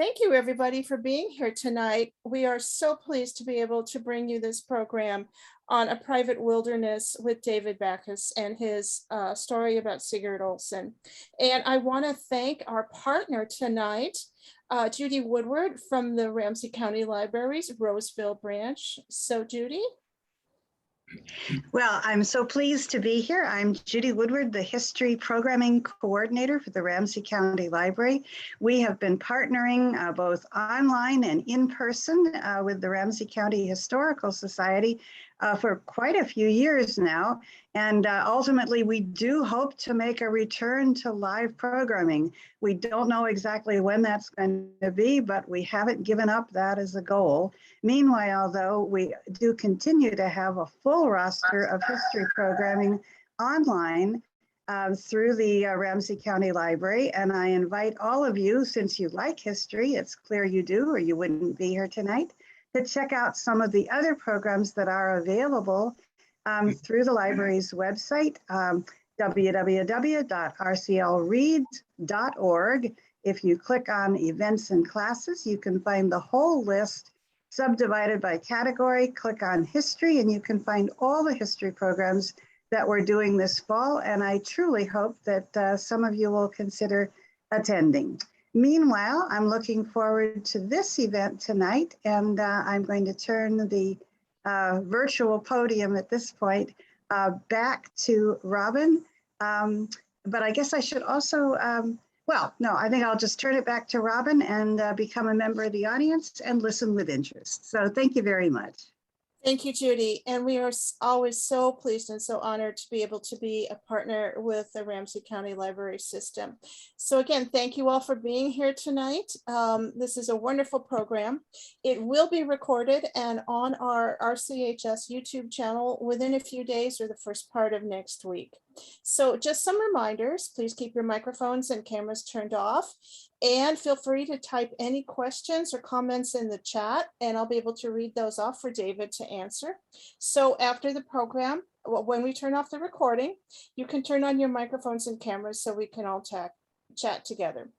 Thank you, everybody, for being here tonight. We are so pleased to be able to bring you this program on a private wilderness with David Backus and his story about Sigurd Olsen. And I want to thank our partner tonight, Judy Woodward from the Ramsey County Library's Roseville branch. So, Judy? Well, I'm so pleased to be here. I'm Judy Woodward, the History Programming Coordinator for the Ramsey County Library. We have been partnering both online and in person with the Ramsey County Historical Society for quite a few years now. And ultimately, we do hope to make a return to live programming. We don't know exactly when that's going to be, but we haven't given up that as a goal. Meanwhile, though, we do continue to have a full roster of history programming online through the Ramsey County Library. And I invite all of you, since you like history, it's clear you do, or you wouldn't be here tonight, to check out some of the other programs that are available through the library's website, www.rclreads.org. If you click on events and classes, you can find the whole list subdivided by category. Click on history and you can find all the history programs that we're doing this fall. And I truly hope that some of you will consider attending. Meanwhile, I'm looking forward to this event tonight, and I'm going to turn the virtual podium at this point back to Robin. But I guess I should also, well, no, I think I'll just turn it back to Robin and become a member of the audience and listen with interest. So thank you very much. Thank you, Judy. And we are always so pleased and so honored to be able to be a partner with the Ramsey County Library System. So again, thank you all for being here tonight. This is a wonderful program. It will be recorded and on our RCHS YouTube channel within a few days or the first part of next week. So just some reminders, please keep your microphones and cameras turned off. And feel free to type any questions or comments in the chat, and I'll be able to read those off for David to answer. So after the program, when we turn off the recording, you can turn on your microphones and cameras so we can all chat together.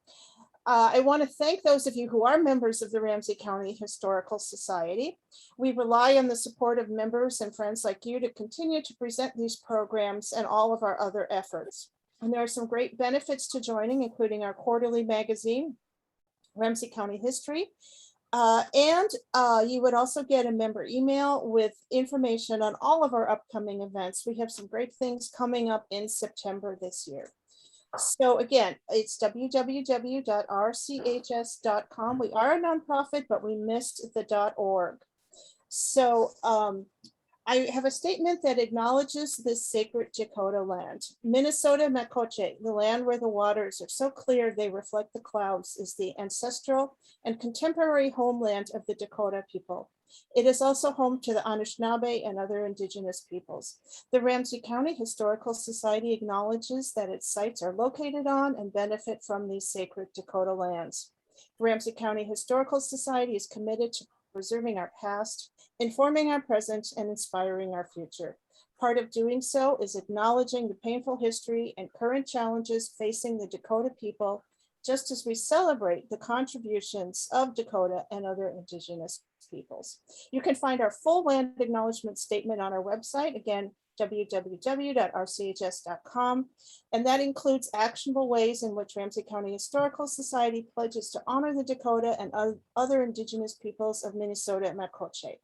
I want to thank those of you who are members of the Ramsey County Historical Society. We rely on the support of members and friends like you to continue to present these programs and all of our other efforts. And there are some great benefits to joining, including our quarterly magazine, Ramsey County History. And you would also get a member email with information on all of our upcoming events. We have some great things coming up in September this year. So again, it's www.rchs.com. We are a nonprofit, but we missed the .org. So I have a statement that acknowledges this sacred Dakota land. Minnesota Makoche, the land where the waters are so clear they reflect the clouds, is the ancestral and contemporary homeland of the Dakota people. It is also home to the Anishinaabe and other indigenous peoples. The Ramsey County Historical Society acknowledges that its sites are located on and benefit from these sacred Dakota lands. The Ramsey County Historical Society is committed to preserving our past, informing our present, and inspiring our future. Part of doing so is acknowledging the painful history and current challenges facing the Dakota people, just as we celebrate the contributions of Dakota and other indigenous peoples. You can find our full land acknowledgement statement on our website, again, www.rchs.com, and that includes actionable ways in which Ramsey County Historical Society pledges to honor the Dakota and other indigenous peoples of Minnesota and Makoche.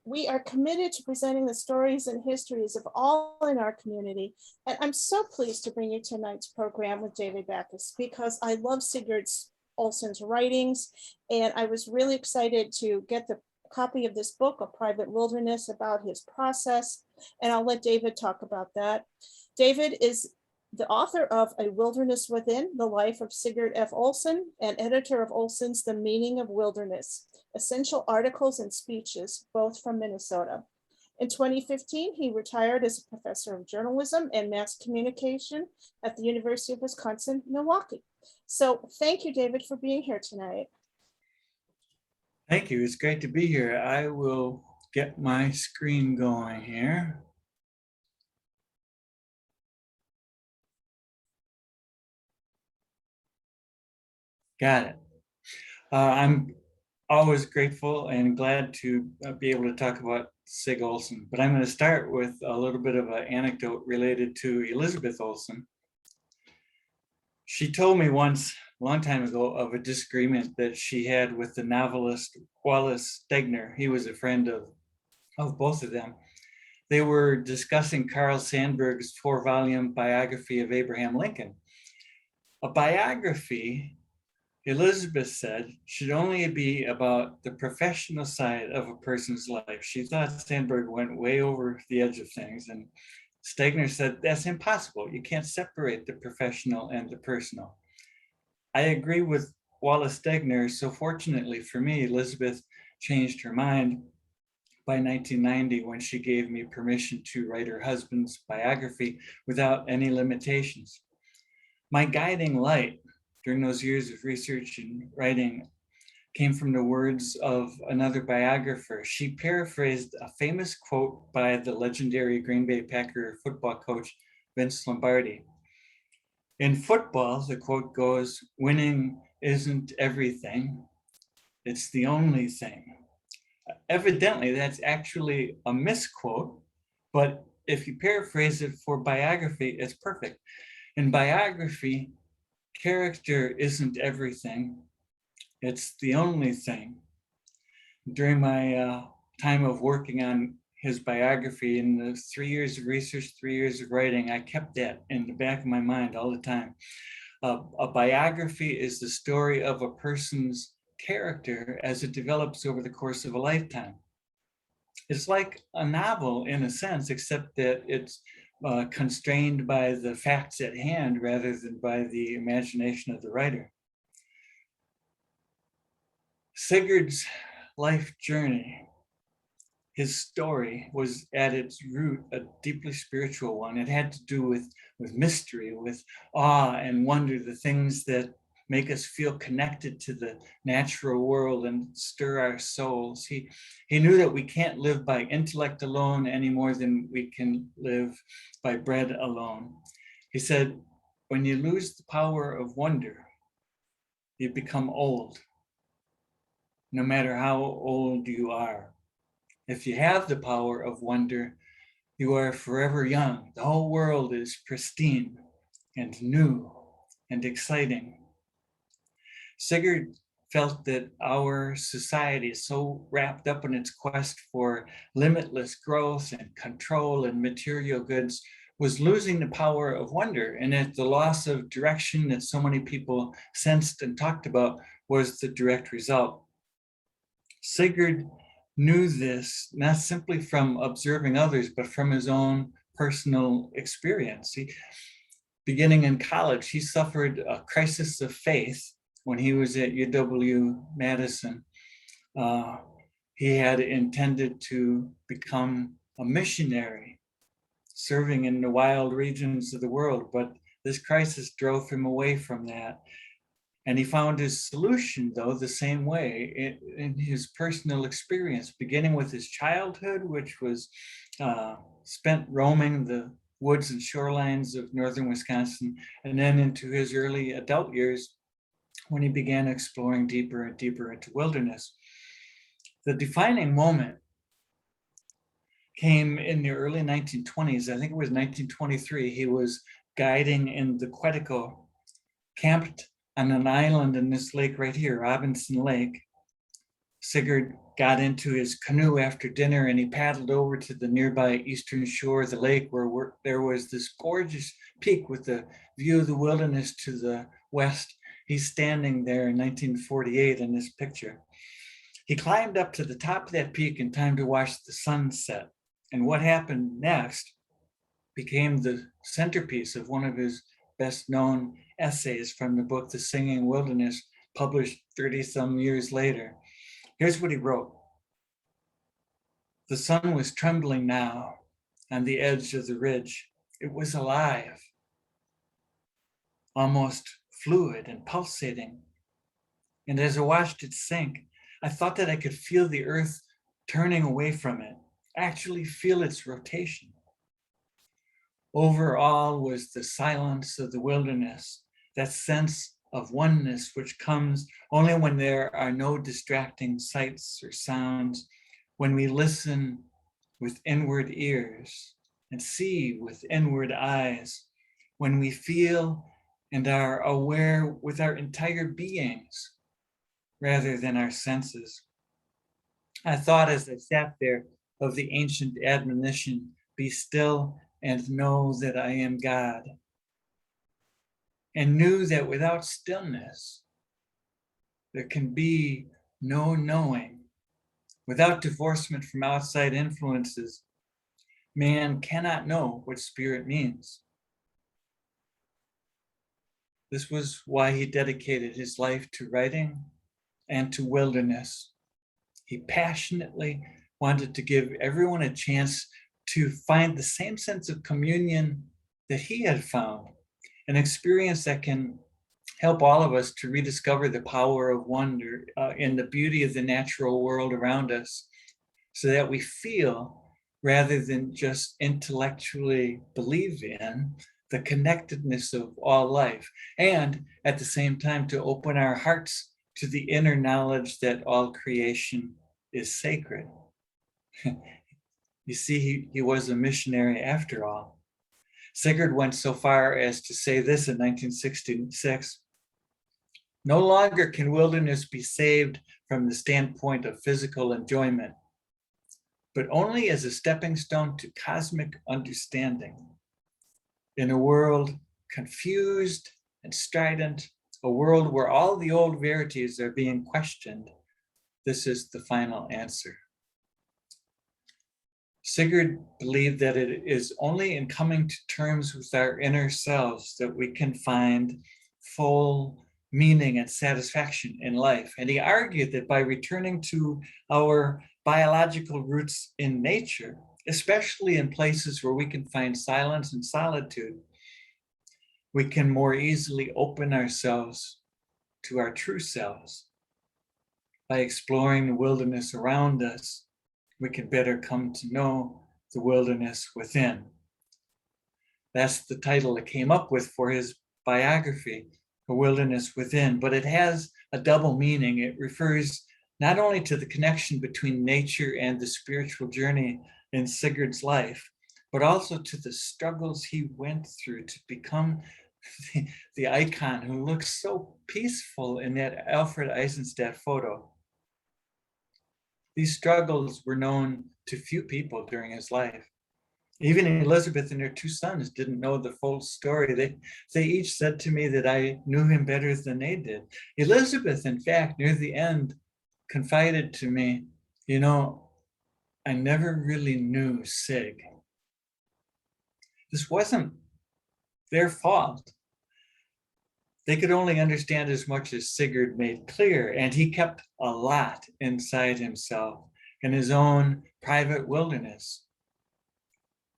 We are committed to presenting the stories and histories of all in our community, and I'm so pleased to bring you tonight's program with David Backus because I love Sigurd Olsen's writings, and I was really excited to get the copy of this book, A Private Wilderness, about his process, and I'll let David talk about that. David is the author of A Wilderness Within, The Life of Sigurd F. Olsen, and editor of Olson's The Meaning of Wilderness, Essential Articles and Speeches, both from Minnesota. In 2015, he retired as a professor of journalism and mass communication at the University of Wisconsin-Milwaukee. So thank you, David, for being here tonight. Thank you. It's great to be here. I will get my screen going here. Got it. I'm always grateful and glad to be able to talk about Sig Olsen, but I'm going to start with a little bit of an anecdote related to Elizabeth Olsen. She told me once, a long time ago, of a disagreement that she had with the novelist Wallace Stegner. He was a friend of both of them. They were discussing Carl Sandburg's 4-volume biography of Abraham Lincoln. A biography, Elizabeth said, should only be about the professional side of a person's life. She thought Sandburg went way over the edge of things, and Stegner said that's impossible. You can't separate the professional and the personal. I agree with Wallace Stegner. So fortunately for me, Elizabeth changed her mind by 1990 when she gave me permission to write her husband's biography without any limitations. My guiding light during those years of research and writing came from the words of another biographer. She paraphrased a famous quote by the legendary Green Bay Packer football coach, Vince Lombardi. In football, the quote goes, "Winning isn't everything, it's the only thing." Evidently, that's actually a misquote, but if you paraphrase it for biography, it's perfect. In biography, character isn't everything, it's the only thing. During my time of working on his biography, in the 3 years of research, 3 years of writing, I kept that in the back of my mind all the time. A biography is the story of a person's character as it develops over the course of a lifetime. It's like a novel in a sense, except that it's constrained by the facts at hand rather than by the imagination of the writer. Sigurd's life journey, his story, was at its root a deeply spiritual one. It had to do with mystery, with awe and wonder, the things that make us feel connected to the natural world and stir our souls. He knew that we can't live by intellect alone any more than we can live by bread alone. He said, when you lose the power of wonder, you become old, no matter how old you are. If you have the power of wonder, you are forever young. The whole world is pristine and new and exciting. Sigurd felt that our society is so wrapped up in its quest for limitless growth and control and material goods was losing the power of wonder, and that the loss of direction that so many people sensed and talked about was the direct result. Sigurd knew this not simply from observing others, but from his own personal experience. Beginning in college, he suffered a crisis of faith when he was at UW-Madison. He had intended to become a missionary, serving in the wild regions of the world, but this crisis drove him away from that. And he found his solution, though, the same way in his personal experience, beginning with his childhood, which was spent roaming the woods and shorelines of northern Wisconsin, and then into his early adult years when he began exploring deeper and deeper into wilderness. The defining moment came in the early 1920s. I think it was 1923. He was guiding in the Quetico, camped on an island in this lake right here, Robinson Lake. Sigurd got into his canoe after dinner and he paddled over to the nearby eastern shore of the lake where there was this gorgeous peak with the view of the wilderness to the west. He's standing there in 1948 in this picture. He climbed up to the top of that peak in time to watch the sun set. And what happened next became the centerpiece of one of his best known essays from the book, The Singing Wilderness, published 30 some years later. Here's what he wrote. The sun was trembling now on the edge of the ridge. It was alive, almost fluid and pulsating. And as I watched it sink, I thought that I could feel the earth turning away from it, actually feel its rotation. Over all was the silence of the wilderness, that sense of oneness, which comes only when there are no distracting sights or sounds, when we listen with inward ears and see with inward eyes, when we feel and are aware with our entire beings rather than our senses. I thought as I sat there of the ancient admonition, be still and know that I am God, and knew that without stillness, there can be no knowing. Without divorcement from outside influences, man cannot know what spirit means. This was why he dedicated his life to writing and to wilderness. He passionately wanted to give everyone a chance to find the same sense of communion that he had found, an experience that can help all of us to rediscover the power of wonder in the beauty of the natural world around us, so that we feel rather than just intellectually believe in the connectedness of all life, and at the same time to open our hearts to the inner knowledge that all creation is sacred. You see, he was a missionary after all. Sigurd went so far as to say this in 1966, no longer can wilderness be saved from the standpoint of physical enjoyment, but only as a stepping stone to cosmic understanding. In a world confused and strident, a world where all the old verities are being questioned, this is the final answer. Sigurd believed that it is only in coming to terms with our inner selves that we can find full meaning and satisfaction in life. And he argued that by returning to our biological roots in nature, especially in places where we can find silence and solitude, we can more easily open ourselves to our true selves. By exploring the wilderness around us, we can better come to know the wilderness within. That's the title it came up with for his biography, The Wilderness Within, but it has a double meaning. It refers not only to the connection between nature and the spiritual journey in Sigurd's life, but also to the struggles he went through to become the icon who looks so peaceful in that Alfred Eisenstadt photo. These struggles were known to few people during his life. Even Elizabeth and her two sons didn't know the full story. They each said to me that I knew him better than they did. Elizabeth, in fact, near the end, confided to me, you know, I never really knew Sig. This wasn't their fault. They could only understand as much as Sigurd made clear, and he kept a lot inside himself in his own private wilderness,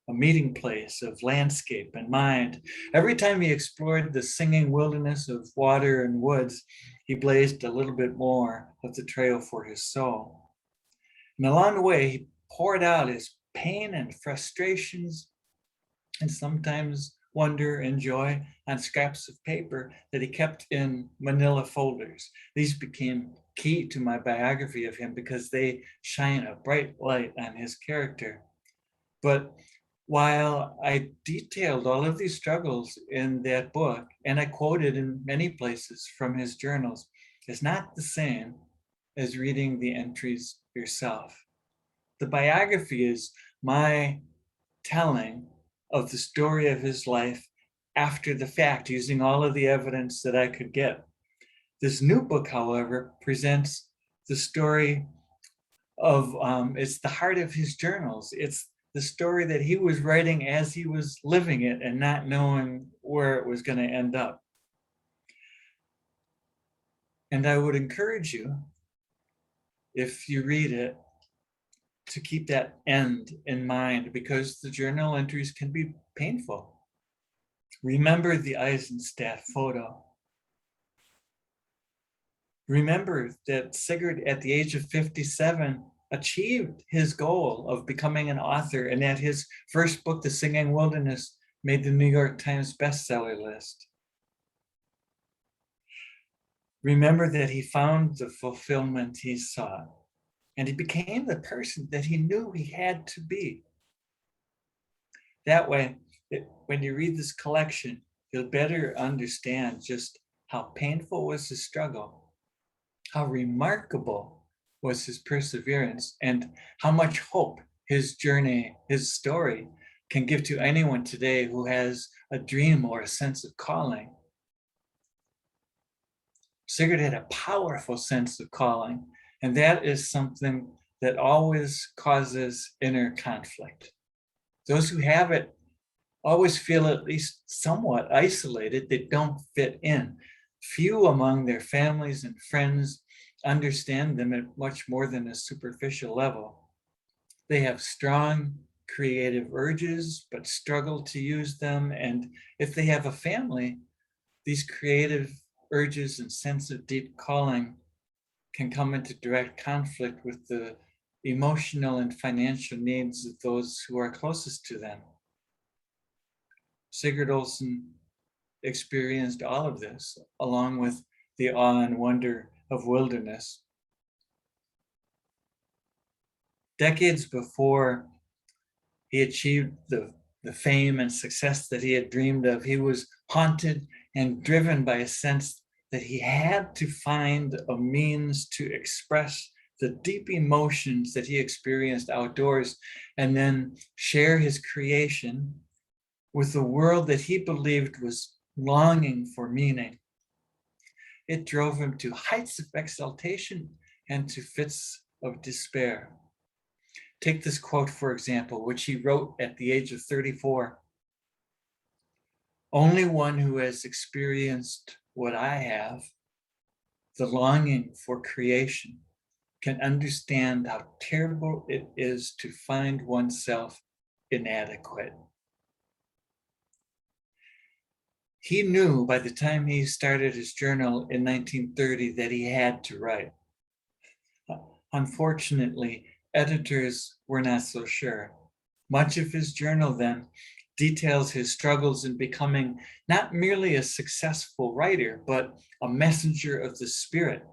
a meeting place of landscape and mind. Every time he explored the singing wilderness of water and woods, he blazed a little bit more of the trail for his soul. And along the way, he poured out his pain and frustrations, and sometimes wonder and joy on scraps of paper that he kept in manila folders. These became key to my biography of him because they shine a bright light on his character. But while I detailed all of these struggles in that book, and I quoted in many places from his journals, it's not the same as reading the entries yourself. The biography is my telling of the story of his life after the fact, using all of the evidence that I could get. This new book, however, presents the story of, it's the heart of his journals. It's the story that he was writing as he was living it and not knowing where it was going to end up. And I would encourage you, if you read it, to keep that end in mind, because the journal entries can be painful. Remember the Eisenstadt photo. Remember that Sigurd, at the age of 57, achieved his goal of becoming an author, and that his first book, The Singing Wilderness, made the New York Times bestseller list. remember that he found the fulfillment he sought, and he became the person that he knew he had to be. That way, when you read this collection, you'll better understand just how painful was his struggle, how remarkable was his perseverance, and how much hope his journey, his story can give to anyone today who has a dream or a sense of calling. Sigurd had a powerful sense of calling, and that is something that always causes inner conflict. Those who have it always feel at least somewhat isolated. They don't fit in. Few among their families and friends understand them at much more than a superficial level. They have strong creative urges, but struggle to use them. And if they have a family, these creative urges and sense of deep calling can come into direct conflict with the emotional and financial needs of those who are closest to them. Sigrid Olsen experienced all of this, along with the awe and wonder of wilderness. Decades before he achieved the fame and success that he had dreamed of, he was haunted and driven by a sense that he had to find a means to express the deep emotions that he experienced outdoors and then share his creation with the world that he believed was longing for meaning. It drove him to heights of exaltation and to fits of despair. Take this quote, for example, which he wrote at the age of 34. Only one who has experienced what I have, the longing for creation, can understand how terrible it is to find oneself inadequate. He knew by the time he started his journal in 1930 that he had to write. Unfortunately, editors were not so sure. Much of his journal then details his struggles in becoming not merely a successful writer, but a messenger of the spirit.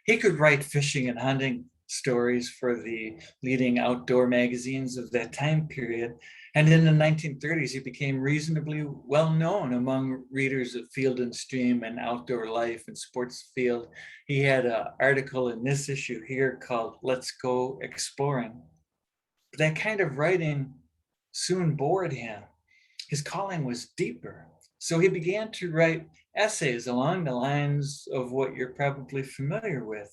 He could write fishing and hunting stories for the leading outdoor magazines of that time period. And in the 1930s, he became reasonably well known among readers of Field and Stream and Outdoor Life and Sports Field. He had an article in this issue here called Let's Go Exploring. But that kind of writing soon bored him. His calling was deeper. So he began to write essays along the lines of what you're probably familiar with,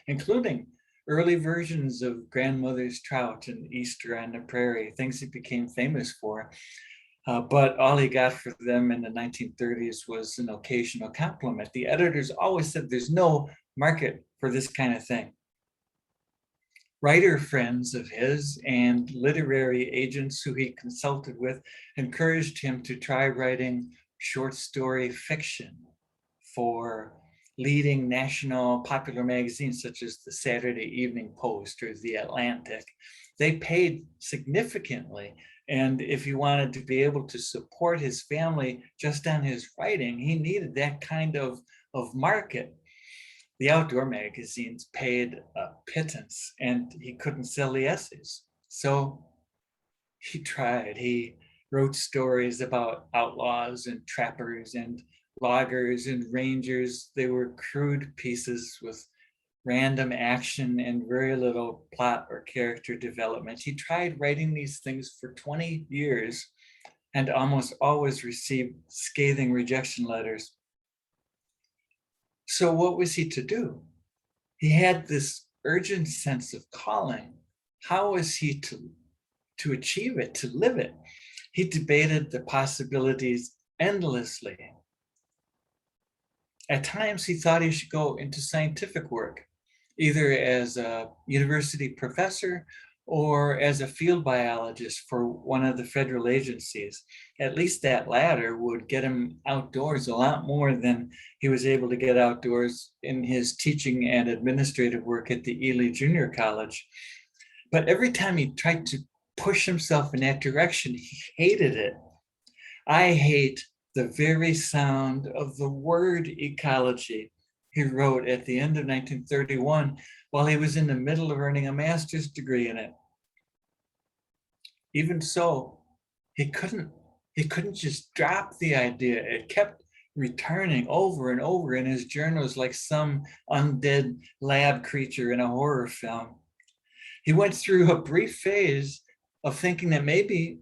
including early versions of Grandmother's Trout and Easter on the Prairie, things he became famous for. But all he got for them in the 1930s was an occasional compliment. The editors always said there's no market for this kind of thing. Writer friends of his and literary agents who he consulted with encouraged him to try writing short story fiction for leading national popular magazines such as the Saturday Evening Post or the Atlantic. They paid significantly, and if he wanted to be able to support his family just on his writing, he needed that kind of market. The outdoor magazines paid a pittance and he couldn't sell the essays. So he tried. He wrote stories about outlaws and trappers and loggers and rangers. They were crude pieces with random action and very little plot or character development. He tried writing these things for 20 years and almost always received scathing rejection letters. So what was he to do? He had this urgent sense of calling. How was he to achieve it, to live it? He debated the possibilities endlessly. At times, he thought he should go into scientific work, either as a university professor or as a field biologist for one of the federal agencies. At least that latter would get him outdoors a lot more than he was able to get outdoors in his teaching and administrative work at the Ely Junior College. But every time he tried to push himself in that direction, he hated it. I hate the very sound of the word ecology, he wrote at the end of 1931 while he was in the middle of earning a master's degree in it. Even so, he couldn't just drop the idea. It kept returning over and over in his journals like some undead lab creature in a horror film. He went through a brief phase of thinking that maybe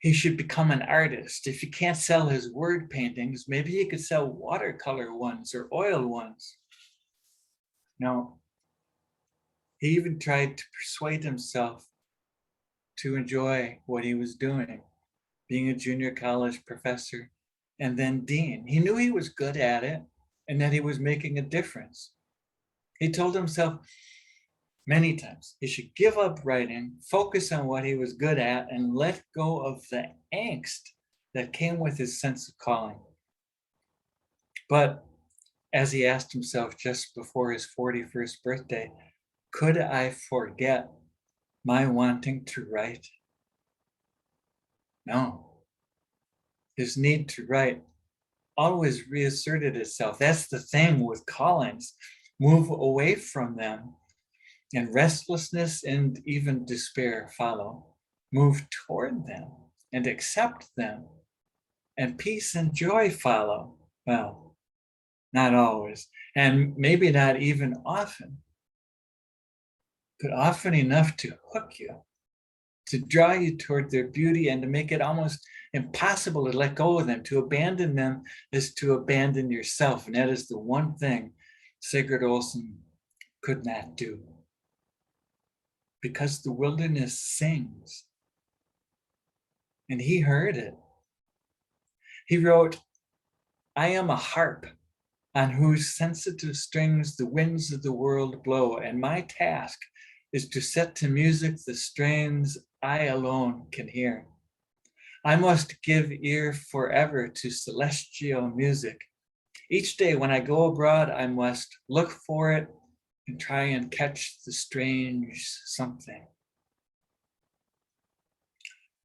he should become an artist. If he can't sell his word paintings, maybe he could sell watercolor ones or oil ones. No, he even tried to persuade himself to enjoy what he was doing, being a junior college professor and then dean. He knew he was good at it and that he was making a difference. He told himself many times he should give up writing, focus on what he was good at, and let go of the angst that came with his sense of calling. But as he asked himself just before his 41st birthday, could I forget my wanting to write? No. His need to write always reasserted itself. That's the thing with callings. Move away from them, and restlessness and even despair follow. Move toward them and accept them, and peace and joy follow. Well, not always, and maybe not even often, but often enough to hook you, to draw you toward their beauty and to make it almost impossible to let go of them. To abandon them is to abandon yourself. And that is the one thing Sigurd Olsen could not do. Because the wilderness sings. And he heard it. He wrote, I am a harp on whose sensitive strings the winds of the world blow, and my task is to set to music the strains I alone can hear. I must give ear forever to celestial music. Each day when I go abroad, I must look for it and try and catch the strange something.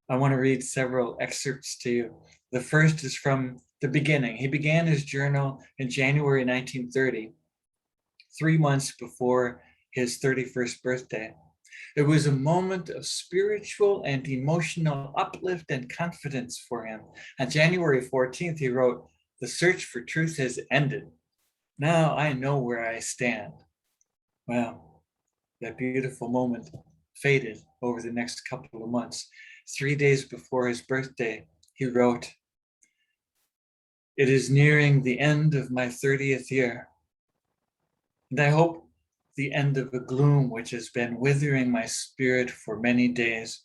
I want to read several excerpts to you. The first is from the beginning. He began his journal in January 1930, 3 months before his 31st birthday. It was a moment of spiritual and emotional uplift and confidence for him. On January 14th, he wrote, the search for truth has ended. Now I know where I stand. Well, that beautiful moment faded over the next couple of months. 3 days before his birthday, he wrote, it is nearing the end of my 30th year, and I hope the end of a gloom which has been withering my spirit for many days.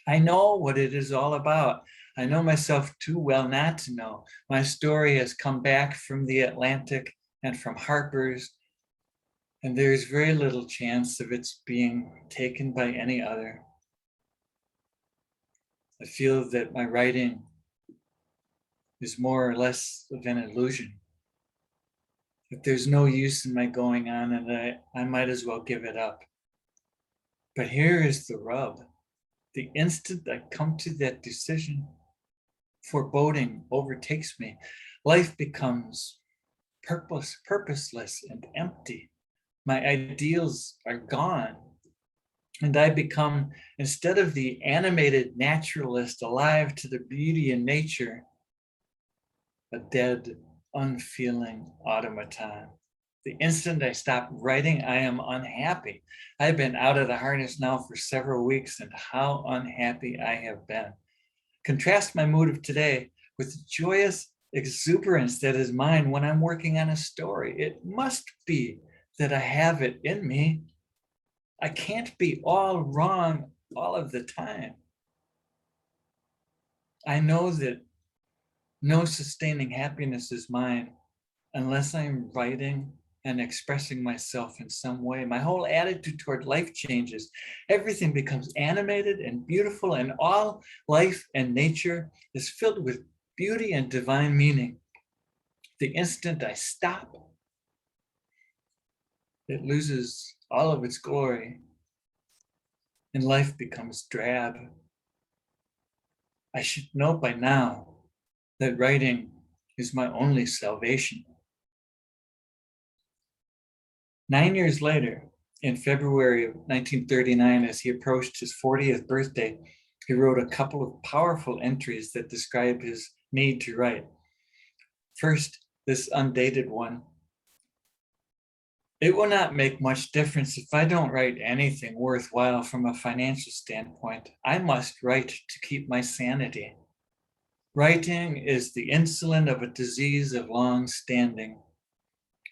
I know what it is all about. I know myself too well not to know. My story has come back from the Atlantic and from Harper's, and there is very little chance of its being taken by any other. I feel that my writing is more or less of an illusion, that there's no use in my going on, and I might as well give it up. But here is the rub. The instant I come to that decision, foreboding overtakes me. Life becomes purposeless and empty. My ideals are gone. And I become, instead of the animated naturalist alive to the beauty in nature, a dead, unfeeling automaton. The instant I stop writing, I am unhappy. I've been out of the harness now for several weeks, and how unhappy I have been. Contrast my mood of today with the joyous exuberance that is mine when I'm working on a story. It must be that I have it in me. I can't be all wrong all of the time. I know that no sustaining happiness is mine unless I'm writing and expressing myself in some way. My whole attitude toward life changes. Everything becomes animated and beautiful, and all life and nature is filled with beauty and divine meaning. The instant I stop, it loses all of its glory, and life becomes drab. I should know by now that writing is my only salvation. 9 years later, in February of 1939, as he approached his 40th birthday, he wrote a couple of powerful entries that describe his need to write. First, this undated one. It will not make much difference if I don't write anything worthwhile from a financial standpoint. I must write to keep my sanity. Writing is the insulin of a disease of long standing.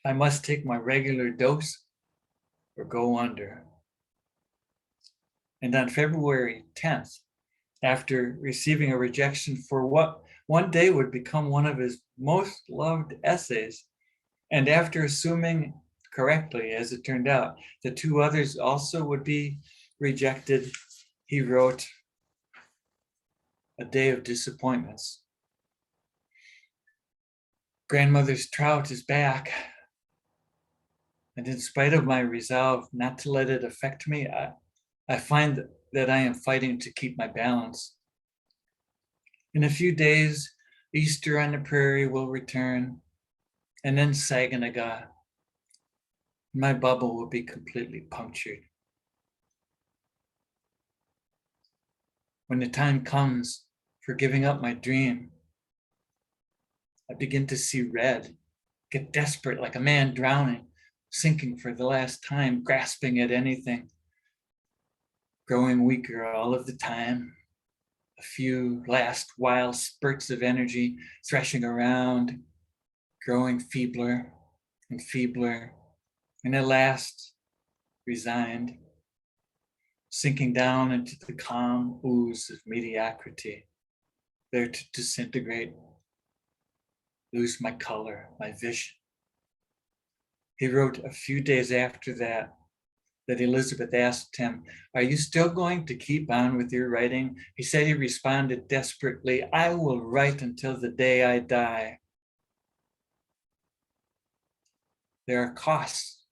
I must take my regular dose or go under. And on February 10th, after receiving a rejection for what one day would become one of his most loved essays, and after assuming correctly, as it turned out, the two others also would be rejected, he wrote A Day of Disappointments. Grandmother's trout is back. And in spite of my resolve not to let it affect me, I find that I am fighting to keep my balance. In a few days, Easter on the prairie will return, and then Saginaw. My bubble will be completely punctured. When the time comes for giving up my dream, I begin to see red, get desperate like a man drowning, sinking for the last time, grasping at anything, growing weaker all of the time. A few last wild spurts of energy threshing around, growing feebler and feebler, and at last resigned, sinking down into the calm ooze of mediocrity, there to disintegrate, lose my color, my vision. He wrote a few days after that Elizabeth asked him, "Are you still going to keep on with your writing?" He said he responded desperately, "I will write until the day I die." There are costs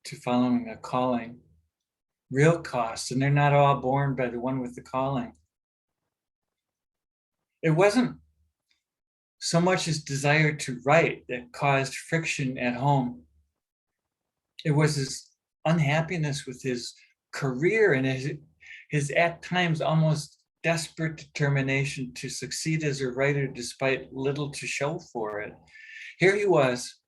to following a calling, real costs, and they're not all borne by the one with the calling. It wasn't so much his desire to write that caused friction at home. It was his unhappiness with his career and his at times almost desperate determination to succeed as a writer despite little to show for it. Here he was,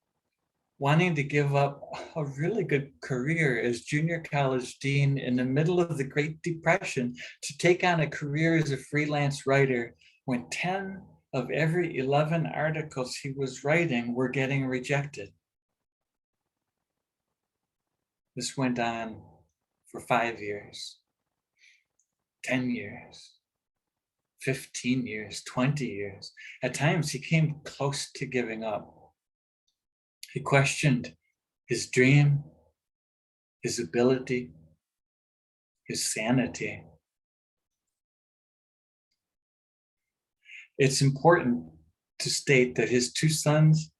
wanting to give up a really good career as junior college dean in the middle of the Great Depression to take on a career as a freelance writer when 10 of every 11 articles he was writing were getting rejected. This went on for 5 years, 10 years, 15 years, 20 years. At times he came close to giving up. He questioned his dream, his ability, his sanity. It's important to state that his two sons,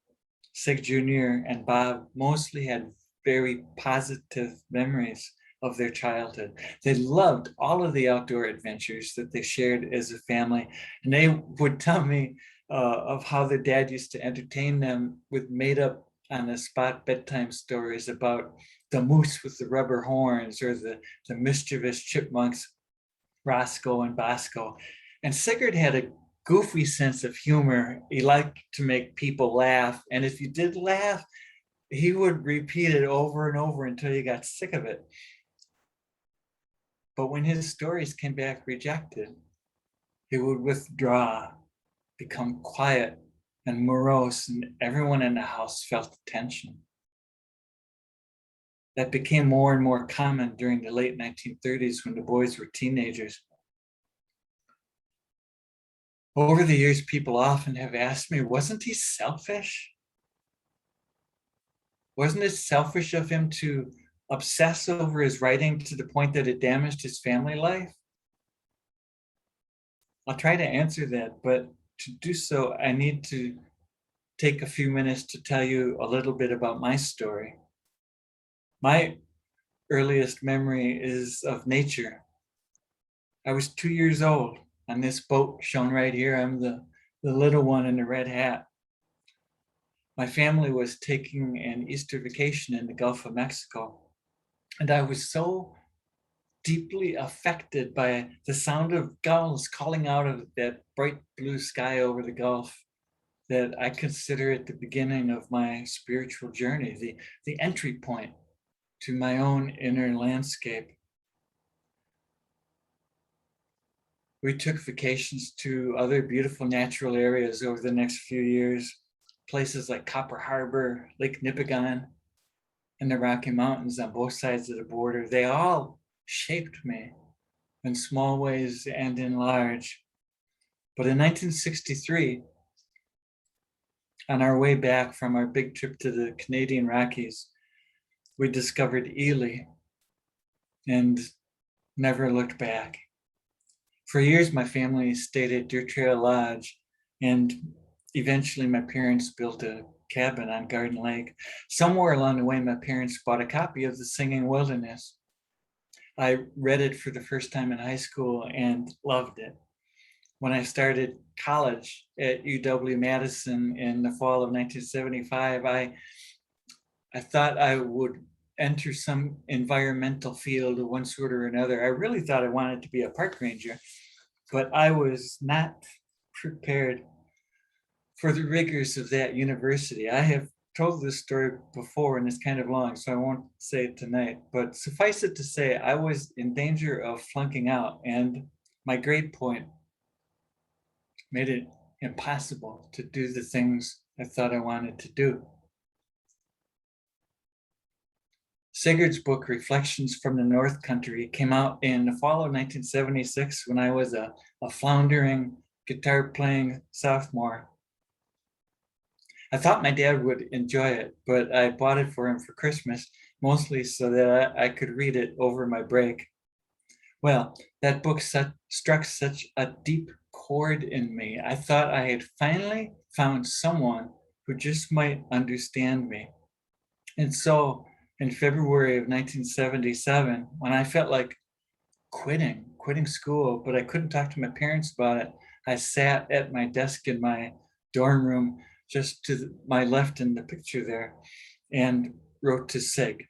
Sig Jr. and Bob, mostly had very positive memories of their childhood. They loved all of the outdoor adventures that they shared as a family. And they would tell me of how their dad used to entertain them with made up on the spot bedtime stories about the moose with the rubber horns or the mischievous chipmunks, Roscoe and Bosco. And Sigurd had a goofy sense of humor. He liked to make people laugh. And if you did laugh, he would repeat it over and over until you got sick of it. But when his stories came back rejected, he would withdraw, become quiet and morose, and everyone in the house felt the tension. That became more and more common during the late 1930s when the boys were teenagers. Over the years, people often have asked me, wasn't he selfish? Wasn't it selfish of him to obsess over his writing to the point that it damaged his family life? I'll try to answer that, but to do so, I need to take a few minutes to tell you a little bit about my story. My earliest memory is of nature. I was 2 years old on this boat shown right here. I'm the the little one in the red hat. My family was taking an Easter vacation in the Gulf of Mexico, and I was so deeply affected by the sound of gulls calling out of that bright blue sky over the Gulf that I consider it the beginning of my spiritual journey, the entry point to my own inner landscape. We took vacations to other beautiful natural areas over the next few years, places like Copper Harbor, Lake Nipigon, and the Rocky Mountains on both sides of the border. They all shaped me in small ways and in large. But in 1963, on our way back from our big trip to the Canadian Rockies, we discovered Ely and never looked back. For years, my family stayed at Deer Trail Lodge, and eventually my parents built a cabin on Garden Lake. Somewhere along the way, my parents bought a copy of The Singing Wilderness. I read it for the first time in high school and loved it. When I started college at UW-Madison in the fall of 1975, I thought I would enter some environmental field of one sort or another. I really thought I wanted to be a park ranger, but I was not prepared for the rigors of that university. I have told this story before and it's kind of long, so I won't say it tonight, but suffice it to say, I was in danger of flunking out, and my grade point made it impossible to do the things I thought I wanted to do. Sigurd's book, Reflections from the North Country, came out in the fall of 1976 when I was a floundering guitar-playing sophomore. I thought my dad would enjoy it, but I bought it for him for Christmas, mostly so that I could read it over my break. Well, that book struck such a deep chord in me. I thought I had finally found someone who just might understand me. And so in February of 1977, when I felt like quitting school, but I couldn't talk to my parents about it, I sat at my desk in my dorm room just to my left in the picture there and wrote to Sig.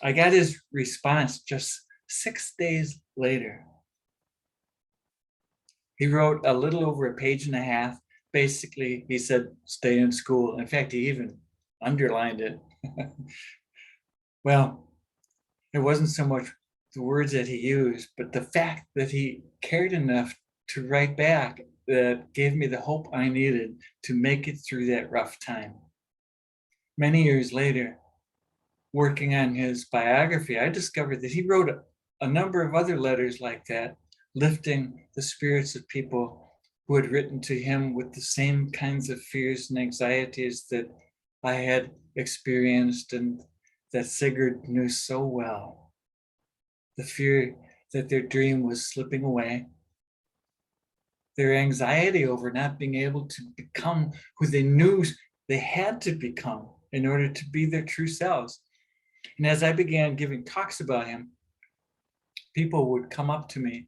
I got his response just 6 days later. He wrote a little over a page and a half. Basically, he said, stay in school. In fact, he even underlined it. Well, it wasn't so much the words that he used, but the fact that he cared enough to write back that gave me the hope I needed to make it through that rough time. Many years later, working on his biography, I discovered that he wrote a number of other letters like that, lifting the spirits of people who had written to him with the same kinds of fears and anxieties that I had experienced and that Sigurd knew so well. The fear that their dream was slipping away, their anxiety over not being able to become who they knew they had to become in order to be their true selves. And as I began giving talks about him, people would come up to me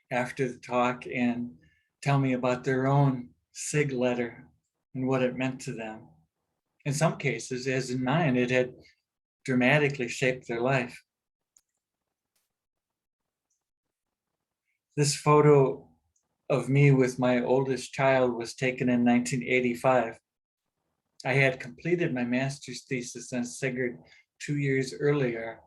after the talk and tell me about their own Sig letter and what it meant to them. In some cases, as in mine, it had dramatically shaped their life. This photo of me with my oldest child was taken in 1985. I had completed my master's thesis on Sigurd 2 years earlier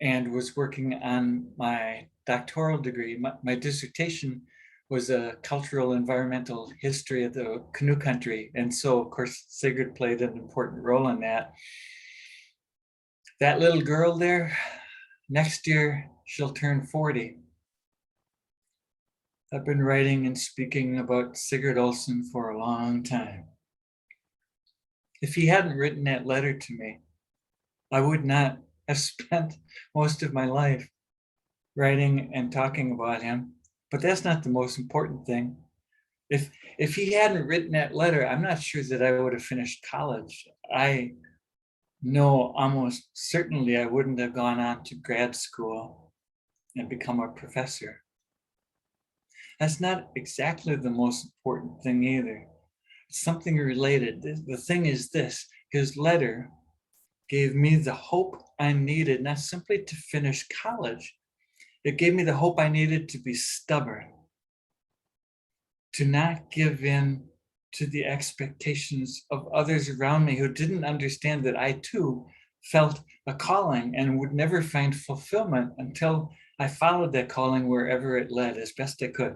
and was working on my doctoral degree. My dissertation was a cultural environmental history of the canoe country. And so, of course, Sigurd played an important role in that. That little girl there, next year, she'll turn 40. I've been writing and speaking about Sigurd Olsen for a long time. If he hadn't written that letter to me, I would not have spent most of my life writing and talking about him. But that's not the most important thing. If he hadn't written that letter, I'm not sure that I would have finished college. I know almost certainly I wouldn't have gone on to grad school and become a professor. That's not exactly the most important thing either. It's something related. The thing is this, his letter gave me the hope I needed, not simply to finish college. It gave me the hope I needed to be stubborn, to not give in to the expectations of others around me who didn't understand that I too felt a calling and would never find fulfillment until I followed that calling wherever it led as best I could.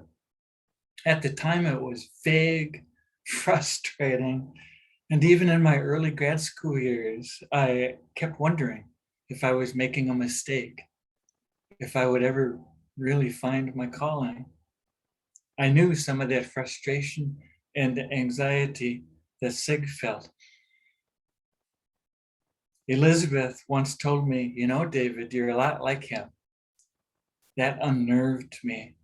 At the time, it was vague, frustrating, and even in my early grad school years, I kept wondering if I was making a mistake, if I would ever really find my calling. I knew some of that frustration and anxiety that Sig felt. Elizabeth once told me, you know, David, you're a lot like him. That unnerved me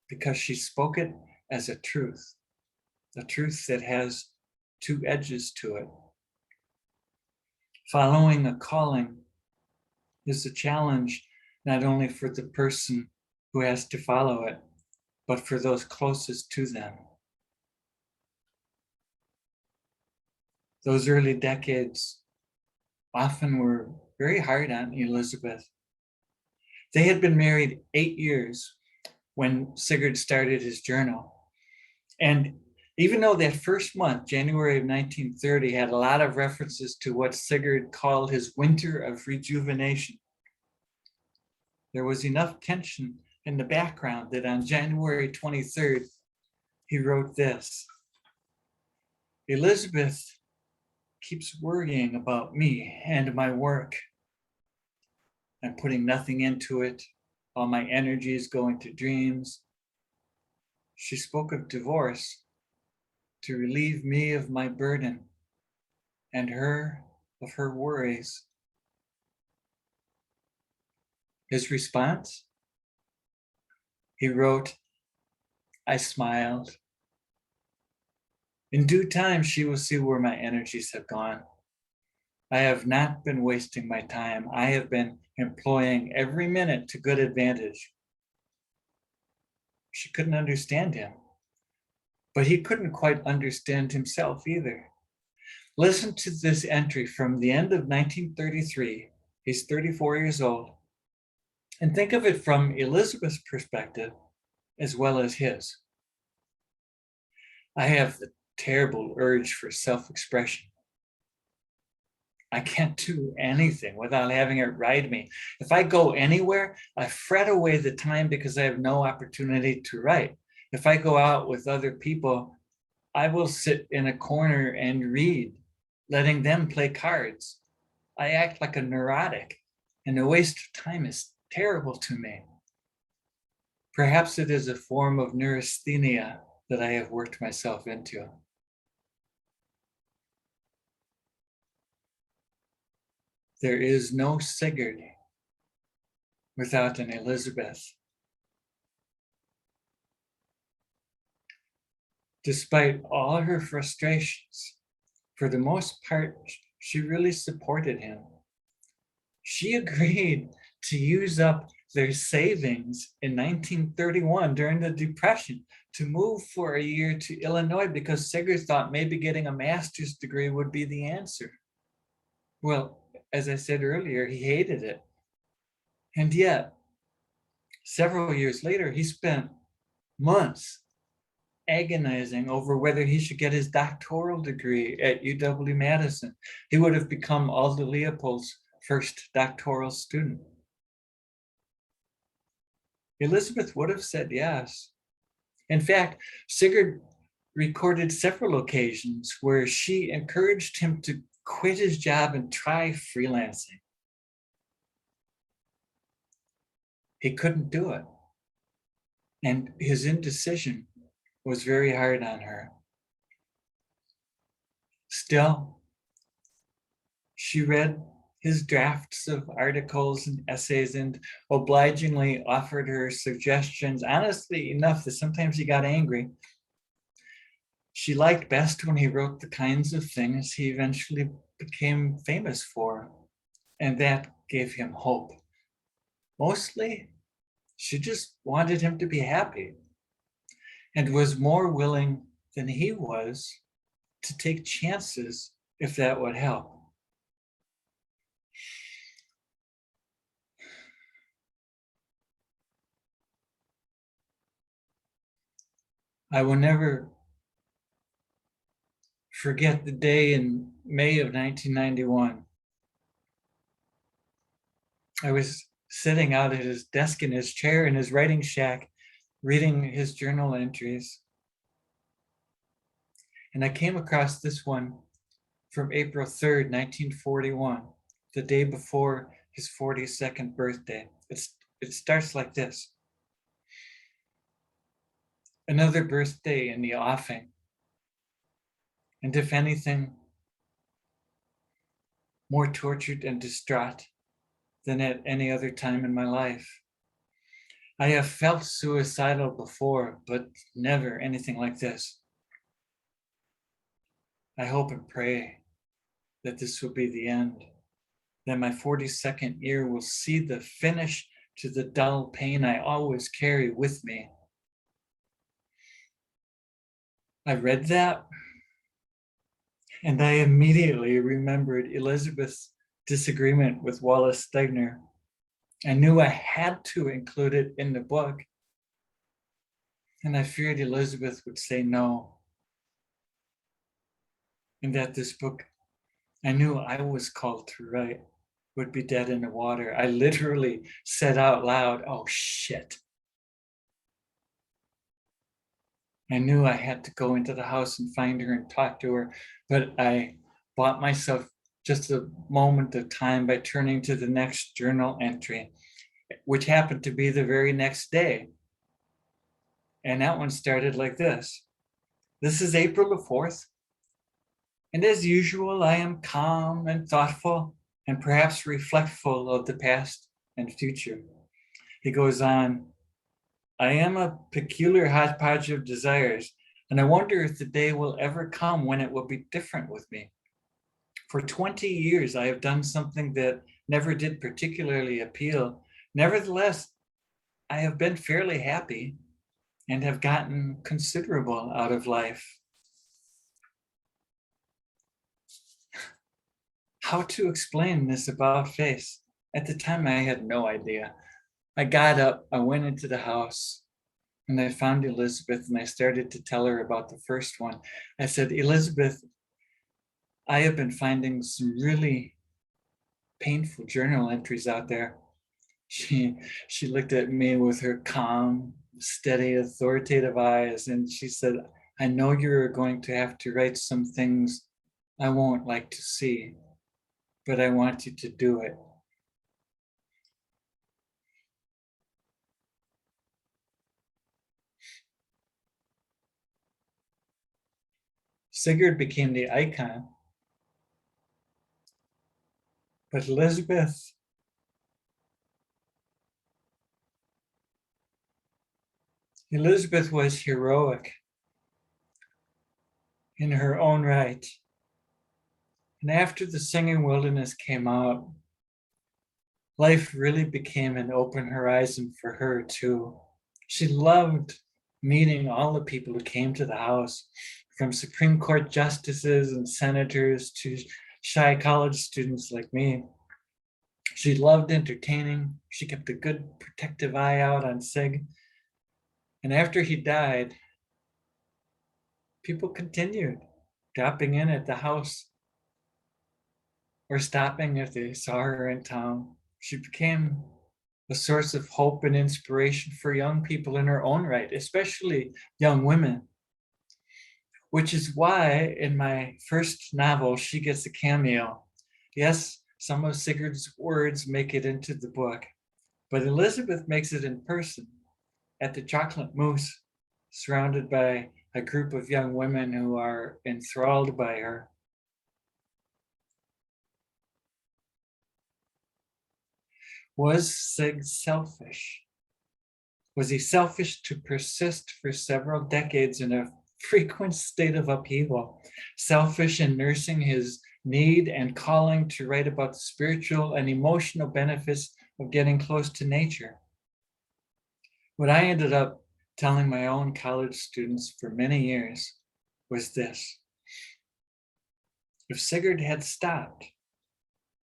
because she spoke it as a truth that has two edges to it. Following a calling is a challenge not only for the person who has to follow it, but for those closest to them. Those early decades often were very hard on Elizabeth. They had been married 8 years when Sigurd started his journal. And even though that first month, January of 1930, had a lot of references to what Sigurd called his Winter of Rejuvenation, there was enough tension in the background that on January 23rd, he wrote this: Elizabeth keeps worrying about me and my work. I'm putting nothing into it. All my energy is going to dreams. She spoke of divorce to relieve me of my burden and her of her worries. His response? He wrote, I smiled. In due time, she will see where my energies have gone. I have not been wasting my time. I have been employing every minute to good advantage. She couldn't understand him, but he couldn't quite understand himself either. Listen to this entry from the end of 1933. He's 34 years old. And think of it from Elizabeth's perspective as well as his. I have the terrible urge for self-expression. I can't do anything without having it ride me. If I go anywhere, I fret away the time because I have no opportunity to write. If I go out with other people, I will sit in a corner and read, letting them play cards. I act like a neurotic, and the waste of time is terrible to me. Perhaps it is a form of neurasthenia that I have worked myself into. There is no Sigurd without an Elizabeth. Despite all her frustrations, for the most part, she really supported him. She agreed to use up their savings in 1931 during the Depression to move for a year to Illinois because Sigurd thought maybe getting a master's degree would be the answer. Well, as I said earlier, he hated it. And yet, several years later, he spent months agonizing over whether he should get his doctoral degree at UW-Madison. He would have become Alda Leopold's first doctoral student. Elizabeth would have said yes. In fact, Sigurd recorded several occasions where she encouraged him to quit his job and try freelancing. He couldn't do it. And his indecision was very hard on her. Still, she read his drafts of articles and essays and obligingly offered her suggestions, honestly enough that sometimes he got angry. She liked best when he wrote the kinds of things he eventually became famous for, and that gave him hope. Mostly, she just wanted him to be happy. and was more willing than he was to take chances if that would help. I will never forget the day in May of 1991. I was sitting out at his desk in his chair in his writing shack, reading his journal entries. And I came across this one from April 3rd, 1941, the day before his 42nd birthday. It starts like this. Another birthday in the offing. And if anything, more tortured and distraught than at any other time in my life. I have felt suicidal before, but never anything like this. I hope and pray that this will be the end, that my 42nd year will see the finish to the dull pain I always carry with me. I read that, and I immediately remembered Elizabeth's disagreement with Wallace Stegner. I knew I had to include it in the book, and I feared Elizabeth would say no, and that this book I knew I was called to write would be dead in the water. I literally said out loud, "Oh shit." I knew I had to go into the house and find her and talk to her, but I bought myself just a moment of time by turning to the next journal entry, which happened to be the very next day. And that one started like this. This is April the 4th. And as usual, I am calm and thoughtful and perhaps reflectful of the past and future. He goes on, I am a peculiar hodgepodge of desires, and I wonder if the day will ever come when it will be different with me. For 20 years, I have done something that never did particularly appeal. Nevertheless, I have been fairly happy and have gotten considerable out of life. How to explain this about face? At the time, I had no idea. I got up, I went into the house, and I found Elizabeth, and I started to tell her about the first one. I said, Elizabeth, I have been finding some really painful journal entries out there. She looked at me with her calm, steady, authoritative eyes, and she said, I know you're going to have to write some things I won't like to see, but I want you to do it. Sigurd became the icon, but Elizabeth was heroic in her own right. And after The Singing Wilderness came out, life really became an open horizon for her too. She loved meeting all the people who came to the house, from Supreme Court justices and senators to shy college students like me. She loved entertaining. She kept a good protective eye out on Sig. And after he died, people continued dropping in at the house or stopping if they saw her in town. She became a source of hope and inspiration for young people in her own right, especially young women, which is why in my first novel, she gets a cameo. Yes, some of Sigurd's words make it into the book, but Elizabeth makes it in person at the Chocolate Moose, surrounded by a group of young women who are enthralled by her. Was Sig selfish? Was he selfish to persist for several decades in a frequent state of upheaval? Selfish in nursing his need and calling to write about the spiritual and emotional benefits of getting close to nature? What I ended up telling my own college students for many years was this: if Sigurd had stopped,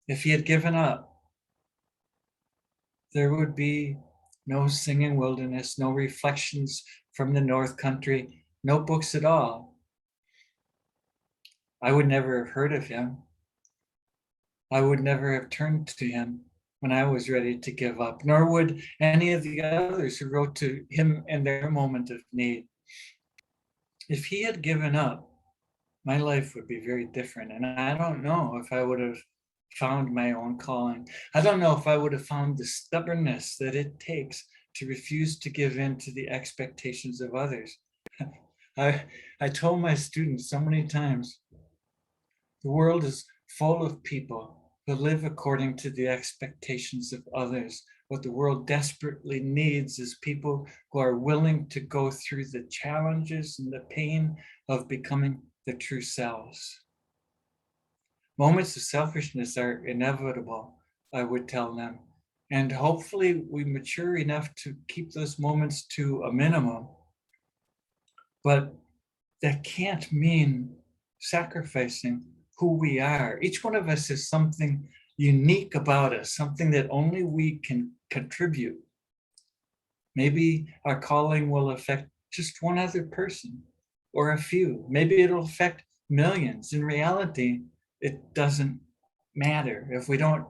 if he had given up, there would be no Singing Wilderness, no reflections from the North Country, no books at all. I would never have heard of him. I would never have turned to him when I was ready to give up, nor would any of the others who wrote to him in their moment of need. If he had given up, my life would be very different. And I don't know if I would have found my own calling. I don't know if I would have found the stubbornness that it takes to refuse to give in to the expectations of others. I told my students so many times, the world is full of people who live according to the expectations of others. What the world desperately needs is people who are willing to go through the challenges and the pain of becoming the true selves. Moments of selfishness are inevitable, I would tell them. And hopefully we mature enough to keep those moments to a minimum. But that can't mean sacrificing who we are. Each one of us has something unique about us, something that only we can contribute. Maybe our calling will affect just one other person or a few. Maybe it'll affect millions. In reality, it doesn't matter if we don't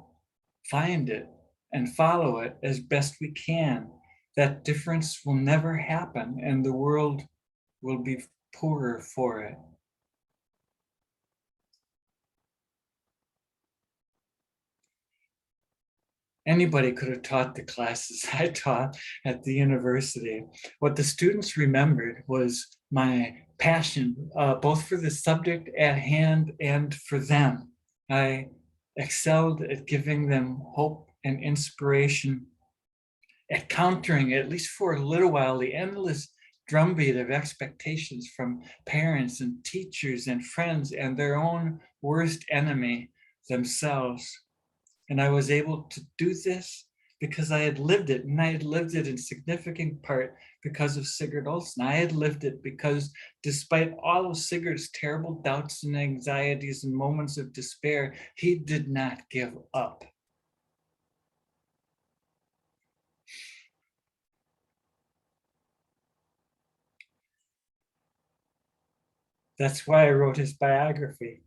find it and follow it as best we can. That difference will never happen, and the world will be poorer for it. Anybody could have taught the classes I taught at the university. What the students remembered was my passion, both for the subject at hand and for them. I excelled at giving them hope and inspiration, at countering, at least for a little while, the endless drumbeat of expectations from parents and teachers and friends and their own worst enemy, themselves. And I was able to do this because I had lived it, and I had lived it in significant part because of Sigrid Olsen. I had lived it because despite all of Sigurd's terrible doubts and anxieties and moments of despair, he did not give up. That's why I wrote his biography.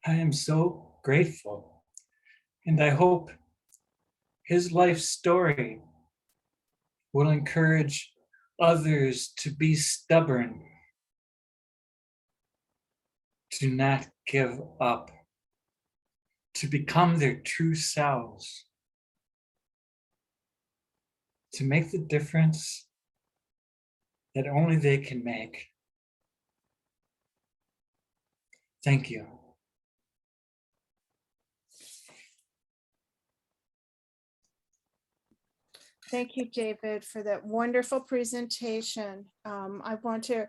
I am so grateful, and I hope his life story will encourage others to be stubborn, to not give up, to become their true selves, to make the difference that only they can make. Thank you. Thank you, David, for that wonderful presentation. I want to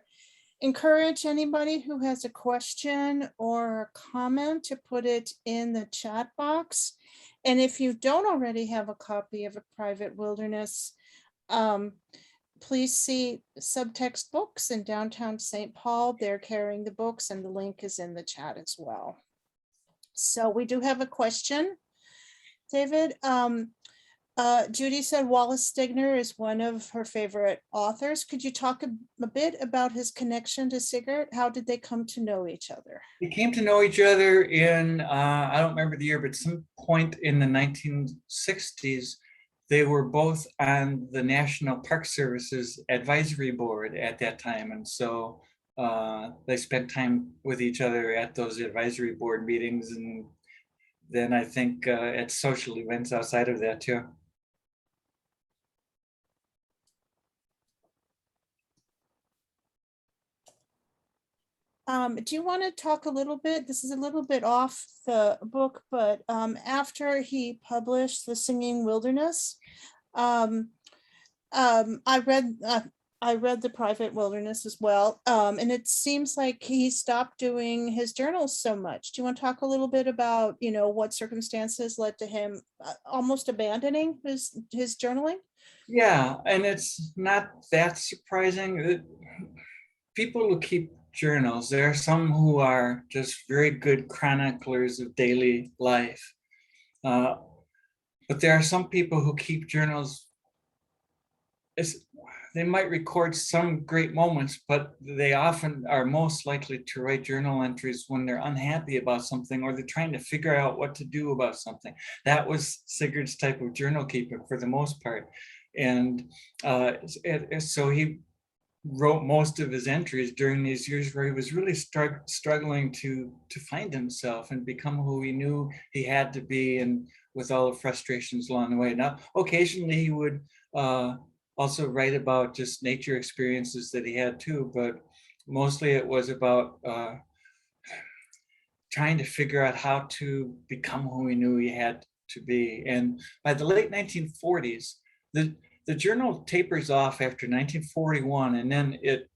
encourage anybody who has a question or a comment to put it in the chat box. And if you don't already have a copy of A Private Wilderness, please see Subtext Books in downtown St. Paul. They're carrying the books, and the link is in the chat as well. So we do have a question, David. Judy said Wallace Stegner is one of her favorite authors. Could you talk a bit about his connection to Sigurd? How did they come to know each other? We came to know each other in, I don't remember the year, but some point in the 1960s. They were both on the National Park Service's advisory board at that time. And so they spent time with each other at those advisory board meetings. And then I think at social events outside of that too. Do you want to talk a little bit? This is a little bit off the book, but after he published The Singing Wilderness, I read The Private Wilderness as well, and it seems like he stopped doing his journals so much. Do you want to talk a little bit about, what circumstances led to him almost abandoning his journaling? Yeah, and it's not that surprising. People who keep journals, there are some who are just very good chroniclers of daily life. Uh, but there are some people who keep journals. They might record some great moments, but they often are most likely to write journal entries when they're unhappy about something or they're trying to figure out what to do about something. That was Sigurd's type of journal keeping for the most part. And so he wrote most of his entries during these years where he was really struggling to find himself and become who he knew he had to be, and with all the frustrations along the way. Now, occasionally he would also write about just nature experiences that he had too, but mostly it was about trying to figure out how to become who he knew he had to be. And by the late 1940s, the journal tapers off after 1941, and then it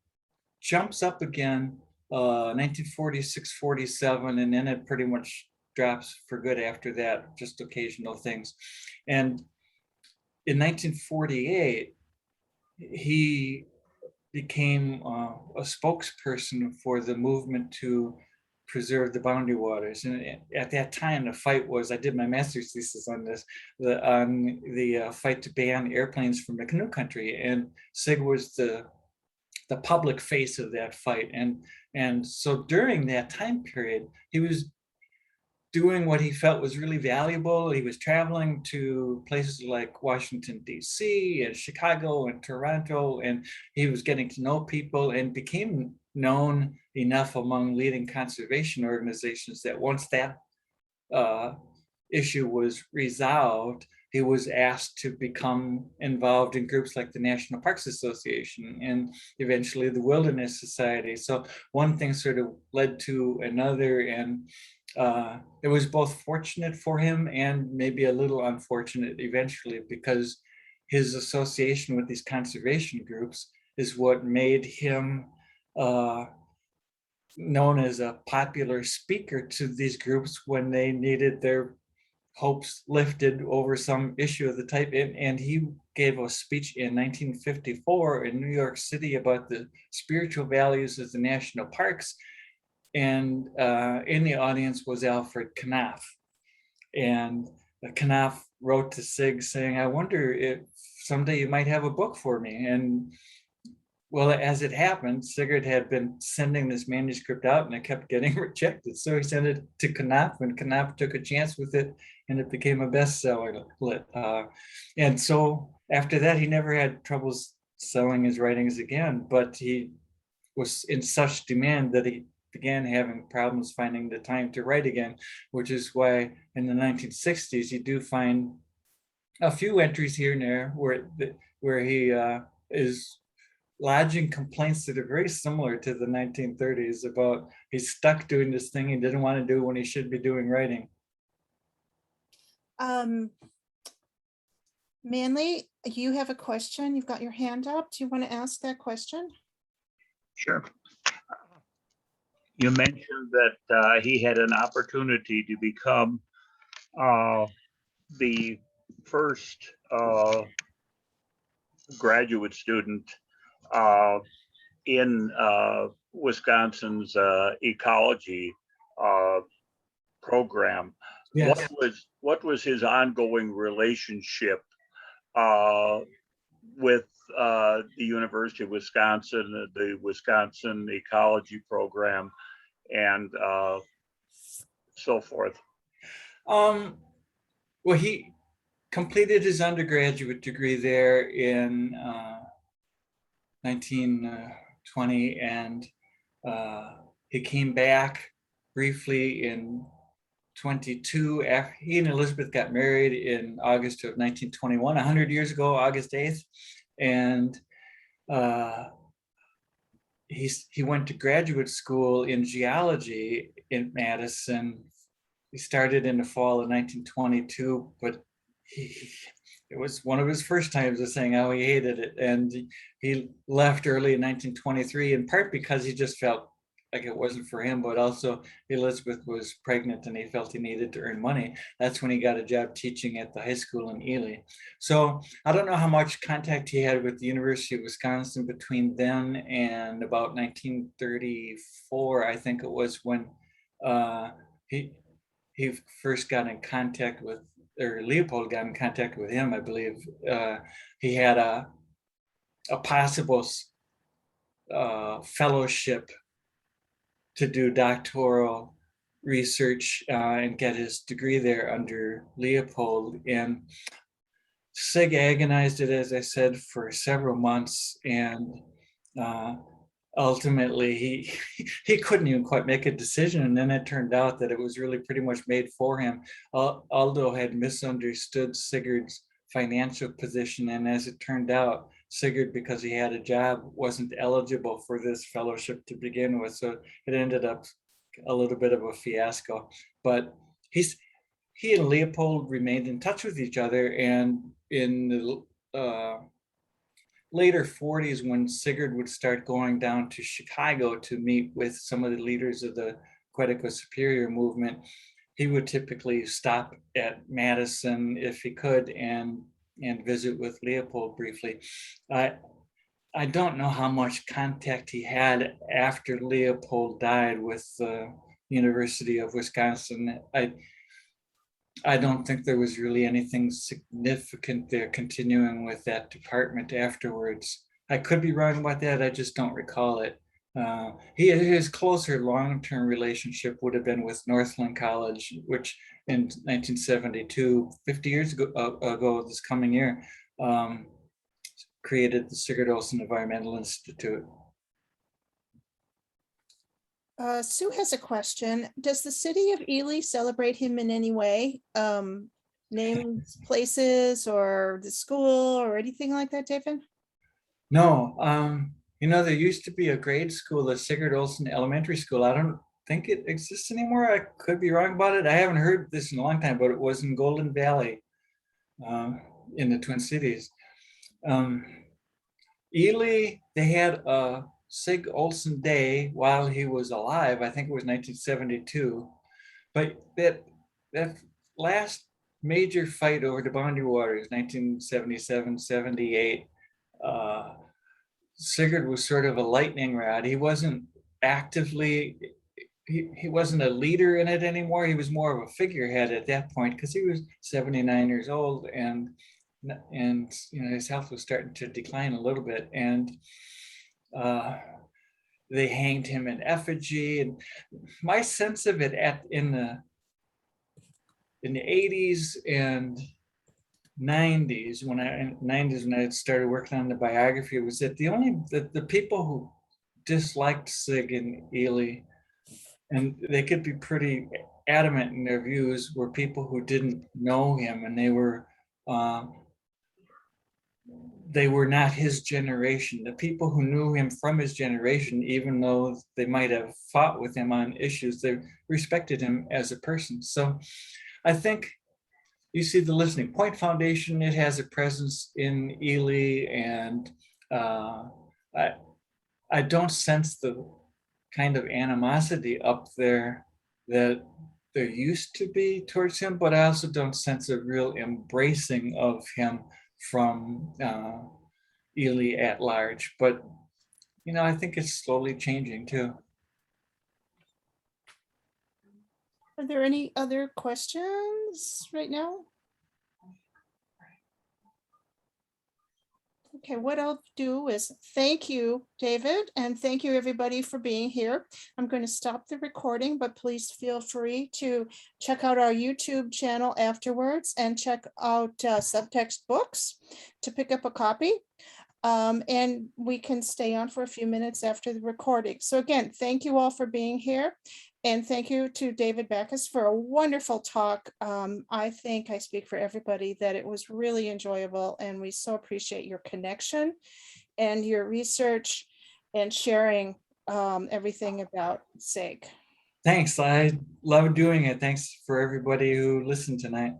jumps up again 1946, 47, and then it pretty much drops for good after that, just occasional things. And in 1948, he became a spokesperson for the movement to preserve the boundary waters. And at that time, the fight was, I did my master's thesis on this, on the fight to ban airplanes from the canoe country. And Sig was the public face of that fight. And so during that time period, he was doing what he felt was really valuable. He was traveling to places like Washington, D.C. and Chicago and Toronto, and he was getting to know people and became known enough among leading conservation organizations that once that issue was resolved, he was asked to become involved in groups like the National Parks Association and eventually the Wilderness Society. So one thing sort of led to another, and it was both fortunate for him and maybe a little unfortunate eventually, because his association with these conservation groups is what made him known as a popular speaker to these groups when they needed their hopes lifted over some issue of the type. And he gave a speech in 1954 in New York City about the spiritual values of the national parks. And in the audience was Alfred Knopf. And Knopf wrote to Sig saying, I wonder if someday you might have a book for me. And well, as it happened, Sigurd had been sending this manuscript out and it kept getting rejected. So he sent it to Knopf, and Knopf took a chance with it, and it became a bestseller. And so after that, he never had troubles selling his writings again, but he was in such demand that he began having problems finding the time to write again, which is why in the 1960s, you do find a few entries here and there where he is lodging complaints that are very similar to the 1930s about he's stuck doing this thing he didn't want to do when he should be doing writing. Manly, you have a question. You've got your hand up. Do you want to ask that question? Sure. You mentioned that he had an opportunity to become the first graduate student in Wisconsin's ecology program. Yes. What was his ongoing relationship with the University of Wisconsin, the Wisconsin ecology program, and so forth? Well, he completed his undergraduate degree there in 1920, and he came back briefly in 22 after he and Elizabeth got married in August of 1921, 100 years ago, August 8th. And he went to graduate school in geology in Madison. He started in the fall of 1922, but it was one of his first times of saying how he hated it. And he left early in 1923, in part because he just felt like it wasn't for him, but also Elizabeth was pregnant and he felt he needed to earn money. That's when he got a job teaching at the high school in Ely. So I don't know how much contact he had with the University of Wisconsin between then and about 1934, I think it was, when he first got in contact with, or Leopold got in contact with him, I believe. He had a possible fellowship to do doctoral research and get his degree there under Leopold. And Sig agonized it, as I said, for several months, and ultimately he couldn't even quite make a decision. And then it turned out that it was really pretty much made for him. Aldo had misunderstood Sigurd's financial position, and as it turned out, Sigurd, because he had a job, wasn't eligible for this fellowship to begin with. So it ended up a little bit of a fiasco. But he and Leopold remained in touch with each other, and in the later 40s, when Sigurd would start going down to Chicago to meet with some of the leaders of the Quetico Superior movement, he would typically stop at Madison if he could and visit with Leopold briefly. I don't know how much contact he had after Leopold died with the University of Wisconsin. I don't think there was really anything significant there continuing with that department afterwards. I could be wrong about that. I just don't recall it. His closer long-term relationship would have been with Northland College, which in 1972, 50 years ago this coming year, created the Sigurd Olsen Environmental Institute. Sue has a question. Does the city of Ely celebrate him in any way? Names places or the school or anything like that, David? No, there used to be a grade school, the Sigurd Olsen Elementary School. I don't think it exists anymore. I could be wrong about it. I haven't heard this in a long time, but it was in Golden Valley, in the Twin Cities. Ely, they had a Sig Olsen Day while he was alive. I think it was 1972. But that last major fight over the Boundary Waters, 1977, 78, Sigurd was sort of a lightning rod. He wasn't actively, he wasn't a leader in it anymore. He was more of a figurehead at that point because he was 79 years old, and his health was starting to decline a little bit, and they hanged him in effigy. And my sense of it in the 80s and 90s, when I started working on the biography, was that the people who disliked Sig and Ely, and they could be pretty adamant in their views, were people who didn't know him, and they were not his generation. The people who knew him from his generation, even though they might have fought with him on issues, they respected him as a person. So I think you see the Listening Point Foundation, it has a presence in Ely, and I don't sense the kind of animosity up there that there used to be towards him, but I also don't sense a real embracing of him from Ely at large. But I think it's slowly changing too. Are there any other questions right now? Okay, what I'll do is thank you, David, and thank you everybody for being here. I'm going to stop the recording, but please feel free to check out our YouTube channel afterwards and check out Subtext Books to pick up a copy. And we can stay on for a few minutes after the recording. So again, thank you all for being here. And thank you to David Backus for a wonderful talk. I think I speak for everybody that it was really enjoyable, and we so appreciate your connection and your research and sharing everything about SIG. Thanks. I love doing it. Thanks for everybody who listened tonight.